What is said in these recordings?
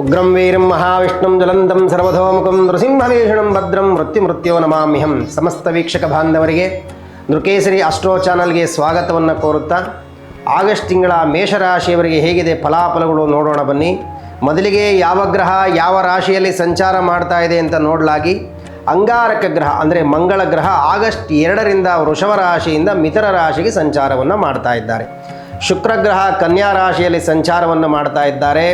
ಉಗ್ರಂ ವೀರಂ ಮಹಾವಿಷ್ಣುಂ ಜ್ವಲಂತಂ ಸರ್ವತೋಮುಖಂ ನೃಸಿಂಹಭೀಷಣಂ ಭದ್ರಂ ಮೃತ್ಯುಮೃತ್ಯೋ ನಮಾಮ್ಯಹಂ. ಸಮಸ್ತ ವೀಕ್ಷಕ ಬಾಂಧವರಿಗೆ ನೃಕೇಸರಿ ಅಸ್ಟ್ರೋ ಚಾನಲ್ಗೆ ಸ್ವಾಗತವನ್ನು ಕೋರುತ್ತಾ, ಆಗಸ್ಟ್ ತಿಂಗಳ ಮೇಷರಾಶಿಯವರಿಗೆ ಹೇಗಿದೆ ಫಲಾಫಲಗಳು ನೋಡೋಣ ಬನ್ನಿ. ಮೊದಲಿಗೆ ಯಾವ ಗ್ರಹ ಯಾವ ರಾಶಿಯಲ್ಲಿ ಸಂಚಾರ ಮಾಡ್ತಾ ಇದೆ ಅಂತ ನೋಡಲಾಗಿ, ಅಂಗಾರಕ ಗ್ರಹ ಅಂದರೆ ಮಂಗಳ ಗ್ರಹ ಆಗಸ್ಟ್ 2ರಿಂದ ವೃಷಭ ರಾಶಿಯಿಂದ ಮಿಥುನ ರಾಶಿಗೆ ಸಂಚಾರವನ್ನು ಮಾಡ್ತಾ ಇದ್ದಾರೆ. ಶುಕ್ರ ಗ್ರಹ ಕನ್ಯಾ ರಾಶಿಯಲ್ಲಿ ಸಂಚಾರವನ್ನು ಮಾಡ್ತಾ ಇದ್ದಾರೆ.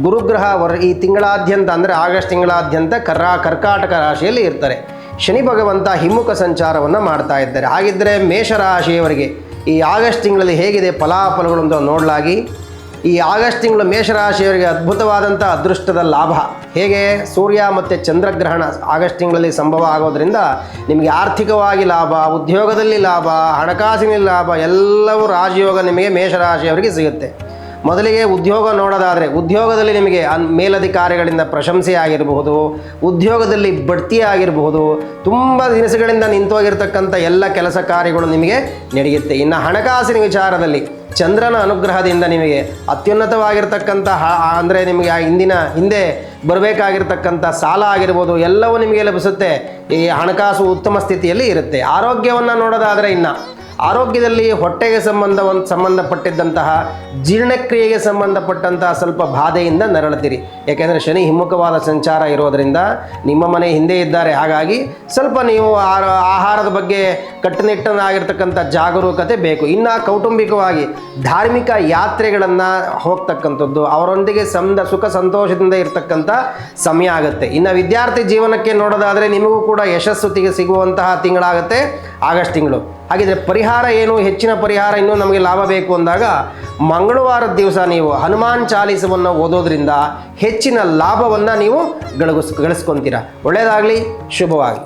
ಗುರುಗ್ರಹ ಈ ತಿಂಗಳಾದ್ಯಂತ ಅಂದರೆ ಆಗಸ್ಟ್ ತಿಂಗಳಾದ್ಯಂತ ಕರ್ಕಾಟಕ ರಾಶಿಯಲ್ಲಿ ಇರ್ತಾರೆ. ಶನಿ ಭಗವಂತ ಹಿಮ್ಮುಖ ಸಂಚಾರವನ್ನು ಮಾಡ್ತಾ ಇದ್ದಾರೆ. ಹಾಗಿದ್ದರೆ ಮೇಷರಾಶಿಯವರಿಗೆ ಈ ಆಗಸ್ಟ್ ತಿಂಗಳಲ್ಲಿ ಹೇಗಿದೆ ಫಲಾಫಲಗಳು ಅಂತ ನೋಡಲಾಗಿ, ಈ ಆಗಸ್ಟ್ ತಿಂಗಳು ಮೇಷರಾಶಿಯವರಿಗೆ ಅದ್ಭುತವಾದಂಥ ಅದೃಷ್ಟದ ಲಾಭ. ಹೇಗೆ ಸೂರ್ಯ ಮತ್ತು ಚಂದ್ರಗ್ರಹಣ ಆಗಸ್ಟ್ ತಿಂಗಳಲ್ಲಿ ಸಂಭವ ಆಗೋದ್ರಿಂದ ನಿಮಗೆ ಆರ್ಥಿಕವಾಗಿ ಲಾಭ, ಉದ್ಯೋಗದಲ್ಲಿ ಲಾಭ, ಹಣಕಾಸಿನಲ್ಲಿ ಲಾಭ ಎಲ್ಲವೂ ರಾಜಯೋಗ ನಿಮಗೆ ಮೇಷರಾಶಿಯವರಿಗೆ ಸಿಗುತ್ತೆ. ಮೊದಲಿಗೆ ಉದ್ಯೋಗ ನೋಡೋದಾದರೆ, ಉದ್ಯೋಗದಲ್ಲಿ ನಿಮಗೆ ಮೇಲಧಿಕಾರಿಗಳಿಂದ ಪ್ರಶಂಸೆ ಆಗಿರಬಹುದು, ಉದ್ಯೋಗದಲ್ಲಿ ಬಡ್ತಿ ಆಗಿರಬಹುದು, ತುಂಬ ದಿನಸುಗಳಿಂದ ನಿಂತೋಗಿರ್ತಕ್ಕಂಥ ಎಲ್ಲ ಕೆಲಸ ಕಾರ್ಯಗಳು ನಿಮಗೆ ನಡೆಯುತ್ತೆ. ಇನ್ನು ಹಣಕಾಸಿನ ವಿಚಾರದಲ್ಲಿ ಚಂದ್ರನ ಅನುಗ್ರಹದಿಂದ ನಿಮಗೆ ಅತ್ಯುನ್ನತವಾಗಿರ್ತಕ್ಕಂಥ ಅಂದರೆ ನಿಮಗೆ ಹಿಂದೆ ಬರಬೇಕಾಗಿರ್ತಕ್ಕಂಥ ಸಾಲ ಆಗಿರ್ಬೋದು ಎಲ್ಲವೂ ನಿಮಗೆ ಲಭಿಸುತ್ತೆ. ಈ ಹಣಕಾಸು ಉತ್ತಮ ಸ್ಥಿತಿಯಲ್ಲಿ ಇರುತ್ತೆ. ಆರೋಗ್ಯವನ್ನು ನೋಡೋದಾದರೆ, ಇನ್ನು ಆರೋಗ್ಯದಲ್ಲಿ ಹೊಟ್ಟೆಗೆ ಸಂಬಂಧಪಟ್ಟಿದ್ದಂತಹ ಜೀರ್ಣಕ್ರಿಯೆಗೆ ಸಂಬಂಧಪಟ್ಟಂತಹ ಸ್ವಲ್ಪ ಬಾಧೆಯಿಂದ ನರಳುತ್ತೀರಿ. ಏಕೆಂದರೆ ಶನಿ ಹಿಮ್ಮುಖವಾದ ಸಂಚಾರ ಇರೋದರಿಂದ ನಿಮ್ಮ ಮನೆ ಹಿಂದೆ ಇದ್ದಾರೆ. ಹಾಗಾಗಿ ಸ್ವಲ್ಪ ನೀವು ಆಹಾರದ ಬಗ್ಗೆ ಕಟ್ಟುನಿಟ್ಟನಾಗಿರ್ತಕ್ಕಂಥ ಜಾಗರೂಕತೆ ಬೇಕು. ಇನ್ನು ಕೌಟುಂಬಿಕವಾಗಿ ಧಾರ್ಮಿಕ ಯಾತ್ರೆಗಳನ್ನು ಹೋಗ್ತಕ್ಕಂಥದ್ದು, ಅವರೊಂದಿಗೆ ಸುಖ ಸಂತೋಷದಿಂದ ಇರತಕ್ಕಂಥ ಸಮಯ ಆಗುತ್ತೆ. ಇನ್ನು ವಿದ್ಯಾರ್ಥಿ ಜೀವನಕ್ಕೆ ನೋಡೋದಾದರೆ ನಿಮಗೂ ಕೂಡ ಯಶಸ್ಸು ಸಿಗುವಂತಹ ತಿಂಗಳಾಗುತ್ತೆ ಆಗಸ್ಟ್ ತಿಂಗಳು. ಹಾಗಿದ್ರೆ ಪರಿಹಾರ ಏನು? ಹೆಚ್ಚಿನ ಪರಿಹಾರ ಇನ್ನೂ ನಮಗೆ ಲಾಭ ಬೇಕು ಅಂದಾಗ ಮಂಗಳವಾರದ ದಿವಸ ನೀವು ಹನುಮಾನ್ ಚಾಲೀಸವನ್ನು ಓದೋದ್ರಿಂದ ಹೆಚ್ಚಿನ ಲಾಭವನ್ನು ನೀವು ಗಳಿಸ್ಕೊತೀರಾ. ಒಳ್ಳೆಯದಾಗಲಿ, ಶುಭವಾಗಿ.